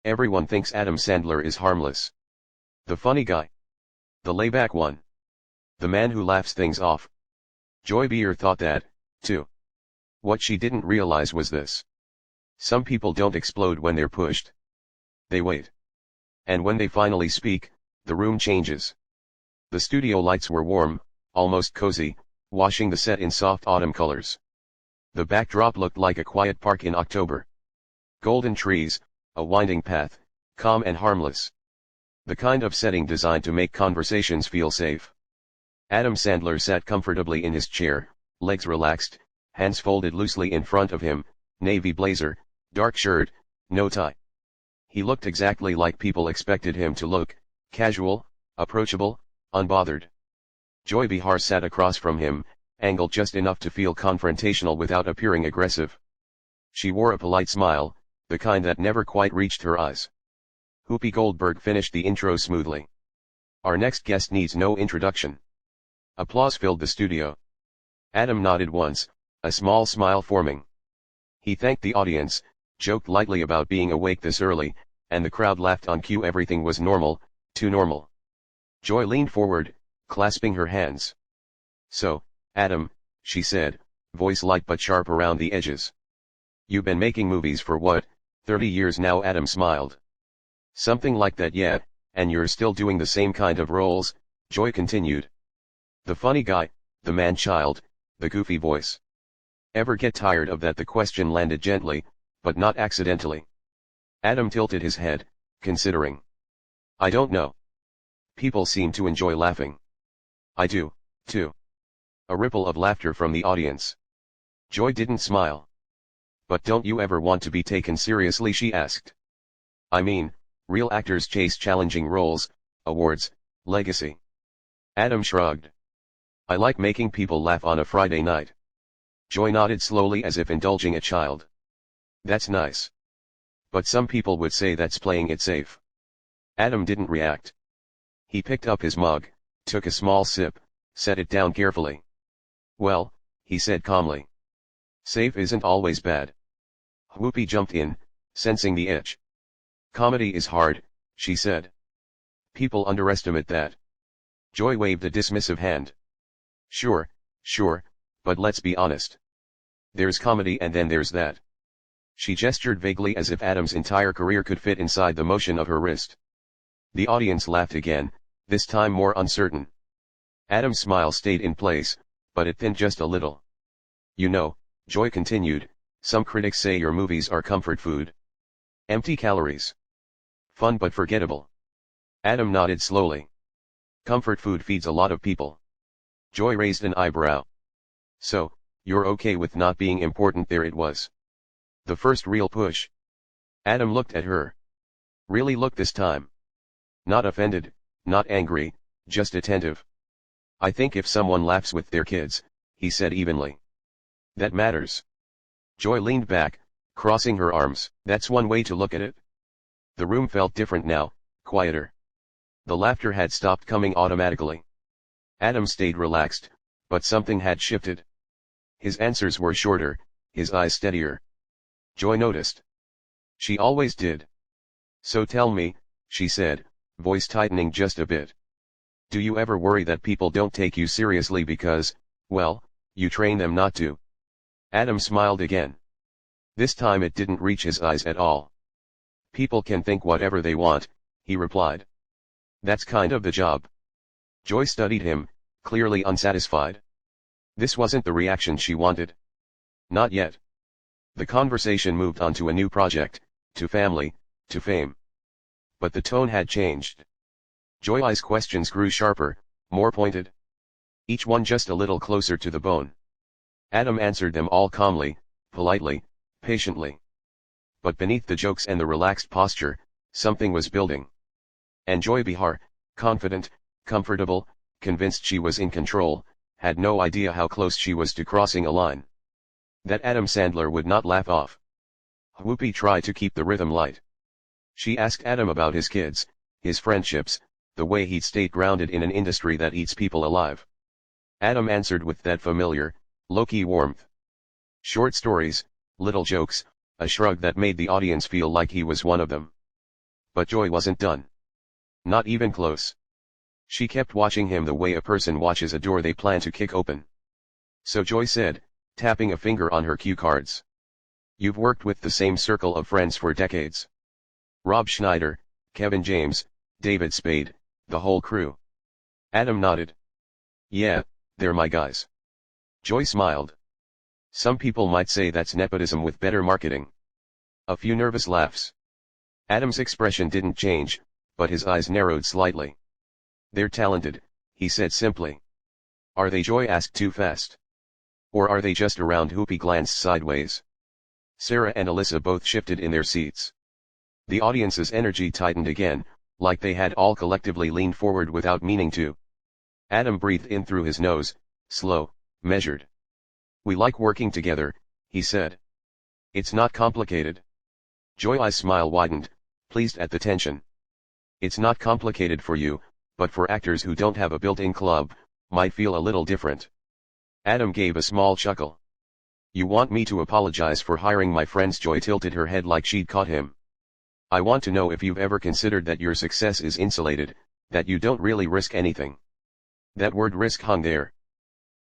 Everyone thinks Adam Sandler is harmless. The funny guy. The layback one. The man who laughs things off. Joy Behar thought that, too. What she didn't realize was this. Some people don't explode when they're pushed. They wait. And when they finally speak, the room changes. The studio lights were warm, almost cozy, washing the set in soft autumn colors. The backdrop looked like a quiet park in October. Golden trees, a winding path, calm and harmless. The kind of setting designed to make conversations feel safe. Adam Sandler sat comfortably in his chair, legs relaxed, hands folded loosely in front of him, navy blazer, dark shirt, no tie. He looked exactly like people expected him to look, casual, approachable, unbothered. Joy Behar sat across from him, angled just enough to feel confrontational without appearing aggressive. She wore a polite smile, the kind that never quite reached her eyes. Whoopi Goldberg finished the intro smoothly. Our next guest needs no introduction. Applause filled the studio. Adam nodded once, a small smile forming. He thanked the audience, joked lightly about being awake this early, and the crowd laughed on cue. Everything was normal, too normal. Joy leaned forward, clasping her hands. So, Adam, she said, voice light but sharp around the edges. You've been making movies for what, 30 years now? Adam smiled. Something like that, yeah, and you're still doing the same kind of roles, Joy continued. The funny guy, the man-child, the goofy voice. Ever get tired of that? The question landed gently, but not accidentally. Adam tilted his head, considering. I don't know. People seem to enjoy laughing. I do, too. A ripple of laughter from the audience. Joy didn't smile. But don't you ever want to be taken seriously? She asked. I mean, real actors chase challenging roles, awards, legacy. Adam shrugged. I like making people laugh on a Friday night. Joy nodded slowly as if indulging a child. That's nice. But some people would say that's playing it safe. Adam didn't react. He picked up his mug, took a small sip, set it down carefully. Well, he said calmly. Safe isn't always bad. Whoopi jumped in, sensing the itch. Comedy is hard, she said. People underestimate that. Joy waved a dismissive hand. Sure, but let's be honest. There's comedy and then there's that. She gestured vaguely as if Adam's entire career could fit inside the motion of her wrist. The audience laughed again, this time more uncertain. Adam's smile stayed in place, but it thinned just a little. You know, Joy continued, some critics say your movies are comfort food. Empty calories. Fun but forgettable. Adam nodded slowly. Comfort food feeds a lot of people. Joy raised an eyebrow. So, you're okay with not being important? There it was. The first real push. Adam looked at her. Really looked this time. Not offended, not angry, just attentive. I think if someone laughs with their kids, he said evenly. That matters. Joy leaned back, crossing her arms. That's one way to look at it. The room felt different now, quieter. The laughter had stopped coming automatically. Adam stayed relaxed, but something had shifted. His answers were shorter, his eyes steadier. Joy noticed. She always did. So tell me, she said, voice tightening just a bit. Do you ever worry that people don't take you seriously because, well, you train them not to? Adam smiled again. This time it didn't reach his eyes at all. People can think whatever they want, he replied. That's kind of the job. Joy studied him, clearly unsatisfied. This wasn't the reaction she wanted. Not yet. The conversation moved on to a new project, to family, to fame. But the tone had changed. Joy's questions grew sharper, more pointed. Each one just a little closer to the bone. Adam answered them all calmly, politely, patiently. But beneath the jokes and the relaxed posture, something was building. And Joy Behar, confident, comfortable, convinced she was in control, had no idea how close she was to crossing a line that Adam Sandler would not laugh off. Whoopi tried to keep the rhythm light. She asked Adam about his kids, his friendships, the way he'd stayed grounded in an industry that eats people alive. Adam answered with that familiar, low-key warmth. Short stories, little jokes, a shrug that made the audience feel like he was one of them. But Joy wasn't done. Not even close. She kept watching him the way a person watches a door they plan to kick open. So Joy said, tapping a finger on her cue cards. You've worked with the same circle of friends for decades. Rob Schneider, Kevin James, David Spade, the whole crew. Adam nodded. Yeah, they're my guys. Joy smiled. Some people might say that's nepotism with better marketing. A few nervous laughs. Adam's expression didn't change, but his eyes narrowed slightly. They're talented, he said simply. Are they? Joy asked too fast. Or are they just around? Whoopi glanced sideways. Sarah and Alyssa both shifted in their seats. The audience's energy tightened again, like they had all collectively leaned forward without meaning to. Adam breathed in through his nose, slow, measured. We like working together, he said. It's not complicated. Joy's smile widened, pleased at the tension. It's not complicated for you, but for actors who don't have a built-in club, might feel a little different. Adam gave a small chuckle. You want me to apologize for hiring my friends? Joy tilted her head like she'd caught him. I want to know if you've ever considered that your success is insulated, that you don't really risk anything. That word risk hung there.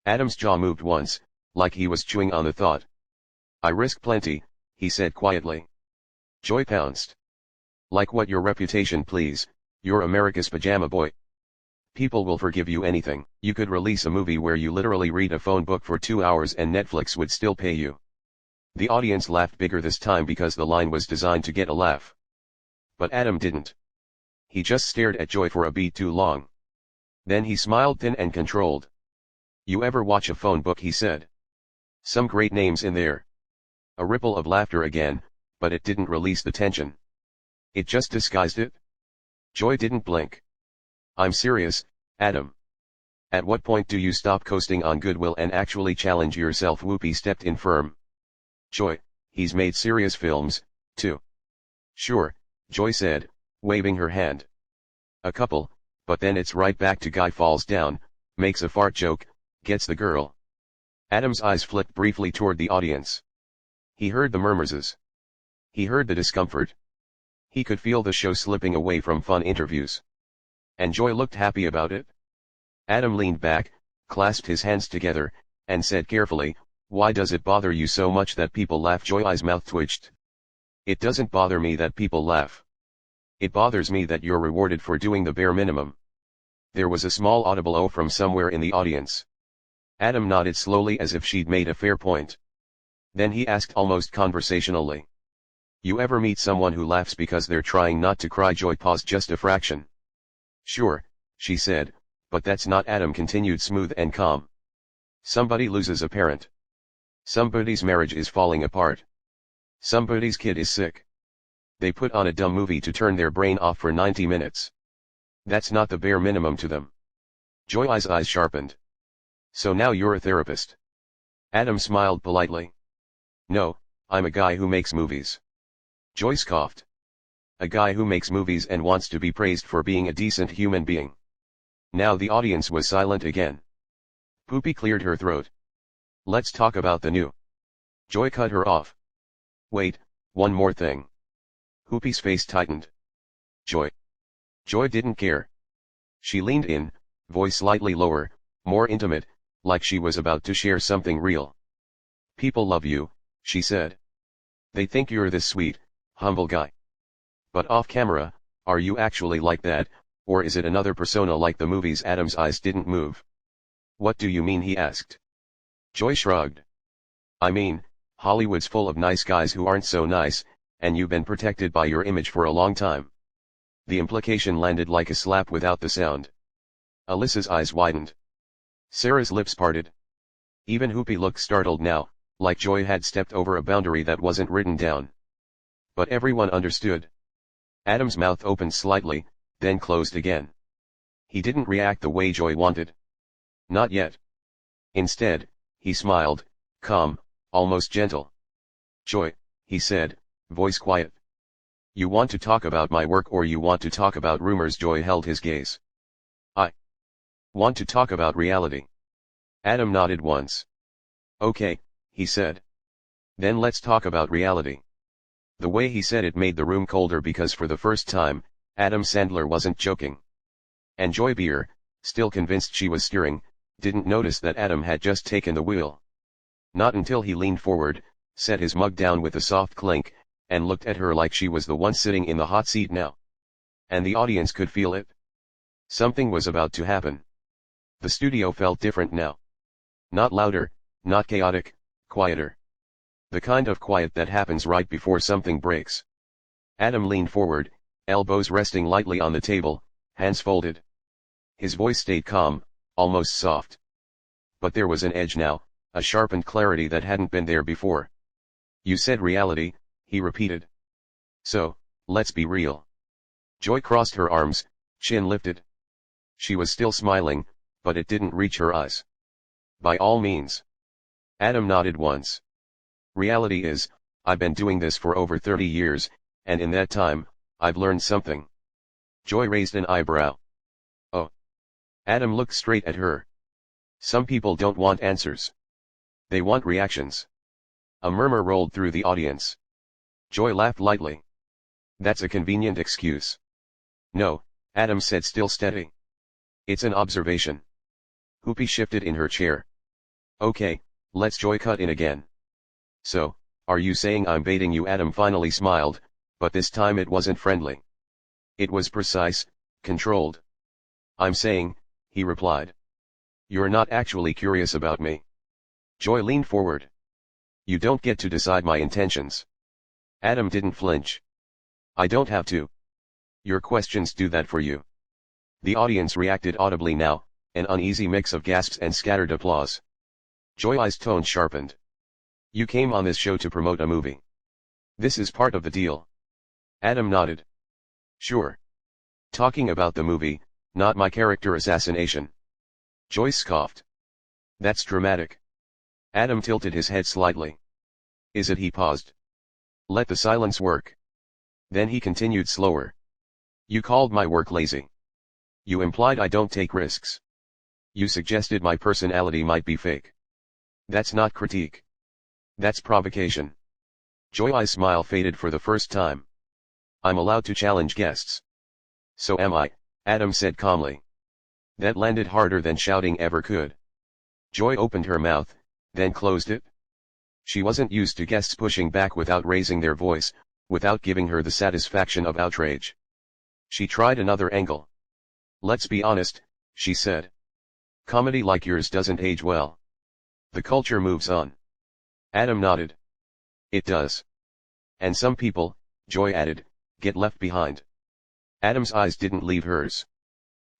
Adam's jaw moved once, like he was chewing on the thought. I risk plenty, he said quietly. Joy pounced. Like what? Your reputation, please. You're America's pajama boy. People will forgive you anything. You could release a movie where you literally read a phone book for 2 hours and Netflix would still pay you. The audience laughed bigger this time because the line was designed to get a laugh. But Adam didn't. He just stared at Joy for a beat too long. Then he smiled thin and controlled. You ever watch a phone book? He said. Some great names in there. A ripple of laughter again, but it didn't release the tension. It just disguised it. Joy didn't blink. I'm serious, Adam. At what point do you stop coasting on goodwill and actually challenge yourself? Whoopi stepped in firm. Joy, he's made serious films, too. Sure, Joy said, waving her hand. A couple, but then it's right back to guy falls down, makes a fart joke, gets the girl. Adam's eyes flicked briefly toward the audience. He heard the murmurs. He heard the discomfort. He could feel the show slipping away from fun interviews. And Joy looked happy about it. Adam leaned back, clasped his hands together, and said carefully, why does it bother you so much that people laugh? Joy's mouth twitched. It doesn't bother me that people laugh. It bothers me that you're rewarded for doing the bare minimum. There was a small audible "oh" from somewhere in the audience. Adam nodded slowly as if she'd made a fair point. Then he asked almost conversationally. You ever meet someone who laughs because they're trying not to cry? Joy paused just a fraction. Sure, she said, but that's not. Adam continued smooth and calm. Somebody loses a parent. Somebody's marriage is falling apart. Somebody's kid is sick. They put on a dumb movie to turn their brain off for 90 minutes. That's not the bare minimum to them. Joy's eyes sharpened. So now you're a therapist. Adam smiled politely. No, I'm a guy who makes movies. Joy scoffed. A guy who makes movies and wants to be praised for being a decent human being. Now the audience was silent again. Poopy cleared her throat. Let's talk about the new. Joy cut her off. Wait, one more thing. Poopy's face tightened. Joy. Joy didn't care. She leaned in, voice slightly lower, more intimate, like she was about to share something real. People love you, she said. They think you're this sweet, humble guy. But off camera, are you actually like that, or is it another persona like the movies? Adam's eyes didn't move. What do you mean? He asked. Joy shrugged. I mean, Hollywood's full of nice guys who aren't so nice, and you've been protected by your image for a long time. The implication landed like a slap without the sound. Alyssa's eyes widened. Sarah's lips parted. Even Whoopi looked startled now, like Joy had stepped over a boundary that wasn't written down. But everyone understood. Adam's mouth opened slightly, then closed again. He didn't react the way Joy wanted. Not yet. Instead, he smiled, calm, almost gentle. Joy, he said, voice quiet. You want to talk about my work or you want to talk about rumors? Joy held his gaze. I want to talk about reality. Adam nodded once. Okay, he said. Then let's talk about reality. The way he said it made the room colder because for the first time, Adam Sandler wasn't joking. And Joy Behar, still convinced she was steering, didn't notice that Adam had just taken the wheel. Not until he leaned forward, set his mug down with a soft clink, and looked at her like she was the one sitting in the hot seat now. And the audience could feel it. Something was about to happen. The studio felt different now. Not louder, not chaotic, quieter. The kind of quiet that happens right before something breaks. Adam leaned forward, elbows resting lightly on the table, hands folded. His voice stayed calm, almost soft. But there was an edge now, a sharpened clarity that hadn't been there before. You said reality, he repeated. So, let's be real. Joy crossed her arms, chin lifted. She was still smiling, but it didn't reach her eyes. By all means. Adam nodded once. Reality is, I've been doing this for over 30 years, and in that time, I've learned something. Joy raised an eyebrow. Oh. Adam looked straight at her. Some people don't want answers. They want reactions. A murmur rolled through the audience. Joy laughed lightly. That's a convenient excuse. No, Adam said, still steady. It's an observation. Whoopi shifted in her chair. Okay, let's Joy cut in again. So, are you saying I'm baiting you? Adam finally smiled, but this time it wasn't friendly. It was precise, controlled. I'm saying, he replied. You're not actually curious about me. Joy leaned forward. You don't get to decide my intentions. Adam didn't flinch. I don't have to. Your questions do that for you. The audience reacted audibly now, an uneasy mix of gasps and scattered applause. Joy's tone sharpened. You came on this show to promote a movie. This is part of the deal. Adam nodded. Sure. Talking about the movie, not my character assassination. Joy scoffed. That's dramatic. Adam tilted his head slightly. Is it? He paused. Let the silence work. Then he continued slower. You called my work lazy. You implied I don't take risks. You suggested my personality might be fake. That's not critique. That's provocation. Joy's smile faded for the first time. I'm allowed to challenge guests. So am I, Adam said calmly. That landed harder than shouting ever could. Joy opened her mouth, then closed it. She wasn't used to guests pushing back without raising their voice, without giving her the satisfaction of outrage. She tried another angle. Let's be honest, she said. Comedy like yours doesn't age well. The culture moves on. Adam nodded. It does. And some people, Joy added, get left behind. Adam's eyes didn't leave hers.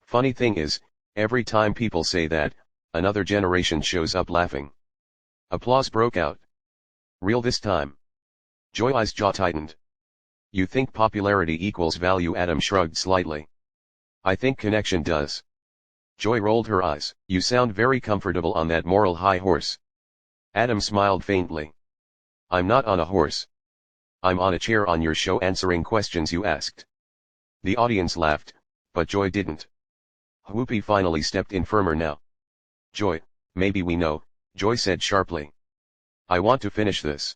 Funny thing is, every time people say that, another generation shows up laughing. Applause broke out. Real this time. Joy's jaw tightened. You think popularity equals value? Adam shrugged slightly. I think connection does. Joy rolled her eyes. You sound very comfortable on that moral high horse. Adam smiled faintly. I'm not on a horse. I'm on a chair on your show answering questions you asked. The audience laughed, but Joy didn't. Whoopi finally stepped in firmer now. Joy, maybe we know, Joy said sharply. I want to finish this.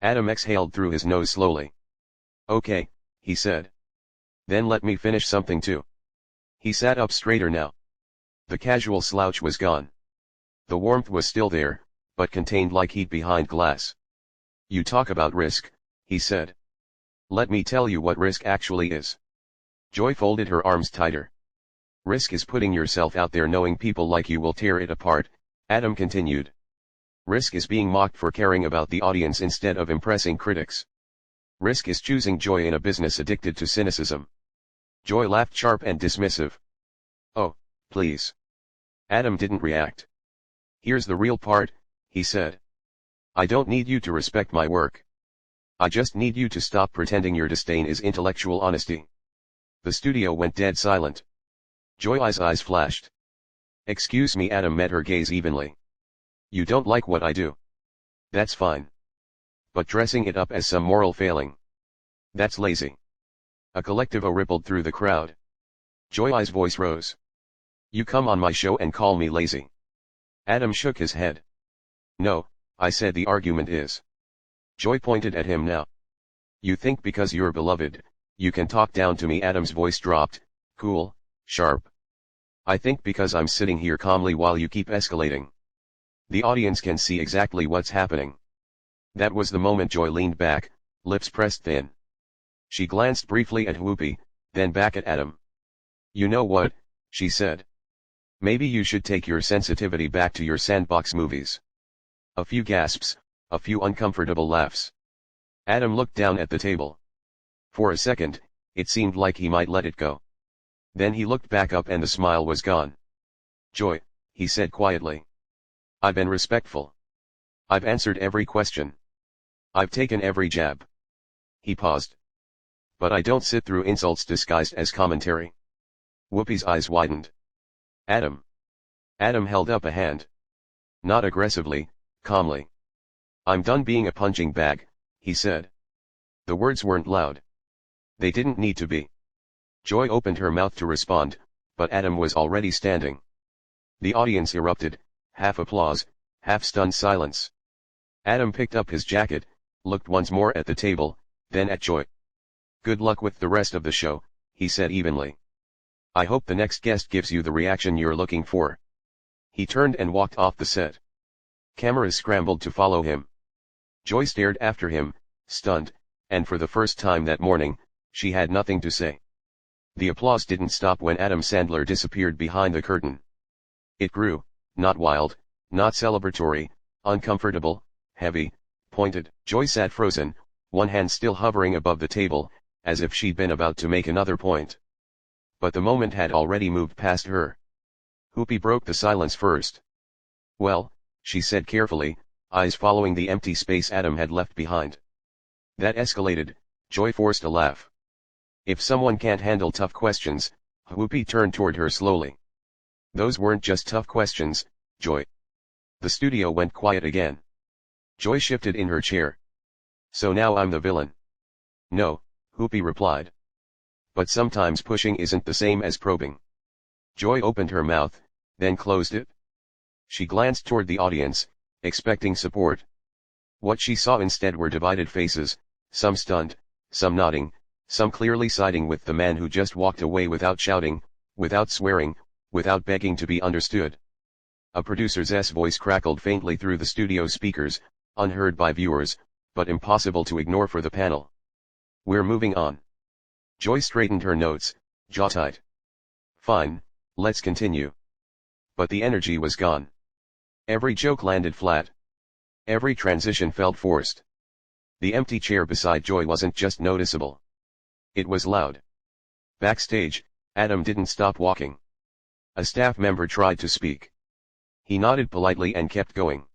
Adam exhaled through his nose slowly. Okay, he said. Then let me finish something too. He sat up straighter now. The casual slouch was gone. The warmth was still there, but contained like heat behind glass. You talk about risk, he said. Let me tell you what risk actually is. Joy folded her arms tighter. Risk is putting yourself out there knowing people like you will tear it apart, Adam continued. Risk is being mocked for caring about the audience instead of impressing critics. Risk is choosing joy in a business addicted to cynicism. Joy laughed sharp and dismissive. Oh, please. Adam didn't react. Here's the real part, he said. I don't need you to respect my work. I just need you to stop pretending your disdain is intellectual honesty. The studio went dead silent. Joy's eyes flashed. Excuse me, Adam met her gaze evenly. You don't like what I do. That's fine. But dressing it up as some moral failing. That's lazy. A collective "oh" rippled through the crowd. Joy's voice rose. You come on my show and call me lazy. Adam shook his head. No, I said the argument is. Joy pointed at him now. You think because you're beloved, you can talk down to me? Adam's voice dropped, cool, sharp. I think because I'm sitting here calmly while you keep escalating. The audience can see exactly what's happening. That was the moment Joy leaned back, lips pressed thin. She glanced briefly at Whoopi, then back at Adam. You know what, she said. Maybe you should take your sensitivity back to your sandbox movies. A few gasps, a few uncomfortable laughs. Adam looked down at the table. For a second, it seemed like he might let it go. Then he looked back up and the smile was gone. Joy, he said quietly. I've been respectful. I've answered every question. I've taken every jab. He paused. But I don't sit through insults disguised as commentary. Whoopi's eyes widened. Adam. Adam held up a hand. Not aggressively, calmly. I'm done being a punching bag, he said. The words weren't loud. They didn't need to be. Joy opened her mouth to respond, but Adam was already standing. The audience erupted, half applause, half stunned silence. Adam picked up his jacket, looked once more at the table, then at Joy. Good luck with the rest of the show, he said evenly. I hope the next guest gives you the reaction you're looking for. He turned and walked off the set. Cameras scrambled to follow him. Joy stared after him, stunned, and for the first time that morning, she had nothing to say. The applause didn't stop when Adam Sandler disappeared behind the curtain. It grew, not wild, not celebratory, uncomfortable, heavy, pointed. Joy sat frozen, one hand still hovering above the table, as if she'd been about to make another point. But the moment had already moved past her. Whoopi broke the silence first. Well, she said carefully, eyes following the empty space Adam had left behind. That escalated. Joy forced a laugh. If someone can't handle tough questions, Whoopi turned toward her slowly. Those weren't just tough questions, Joy. The studio went quiet again. Joy shifted in her chair. So now I'm the villain. No, Whoopi replied. But sometimes pushing isn't the same as probing. Joy opened her mouth, then closed it. She glanced toward the audience, expecting support. What she saw instead were divided faces, some stunned, some nodding, some clearly siding with the man who just walked away without shouting, without swearing, without begging to be understood. A producer's voice crackled faintly through the studio speakers, unheard by viewers, but impossible to ignore for the panel. We're moving on. Joy straightened her notes, jaw tight. Fine, let's continue. But the energy was gone. Every joke landed flat. Every transition felt forced. The empty chair beside Joy wasn't just noticeable. It was loud. Backstage, Adam didn't stop walking. A staff member tried to speak. He nodded politely and kept going.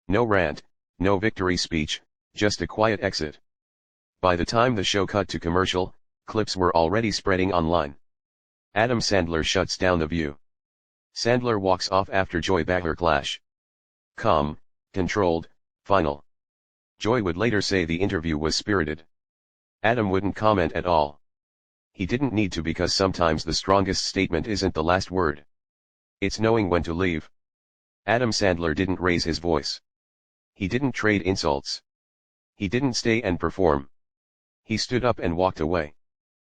No rant, no victory speech, just a quiet exit. By the time the show cut to commercial, clips were already spreading online. Adam Sandler shuts down the view. Sandler walks off after Joy Behar clash. Calm, controlled, final. Joy would later say the interview was spirited. Adam wouldn't comment at all. He didn't need to because sometimes the strongest statement isn't the last word. It's knowing when to leave. Adam Sandler didn't raise his voice. He didn't trade insults. He didn't stay and perform. He stood up and walked away.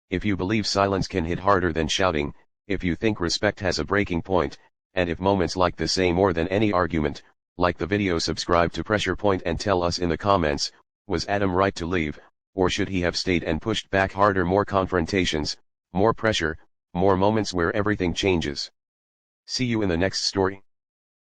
If you believe silence can hit harder than shouting, if you think respect has a breaking point, and if moments like this say more than any argument, like the video, subscribe to Pressure Point and tell us in the comments, was Adam right to leave, or should he have stayed and pushed back harder? More confrontations, more pressure, more moments where everything changes. See you in the next story.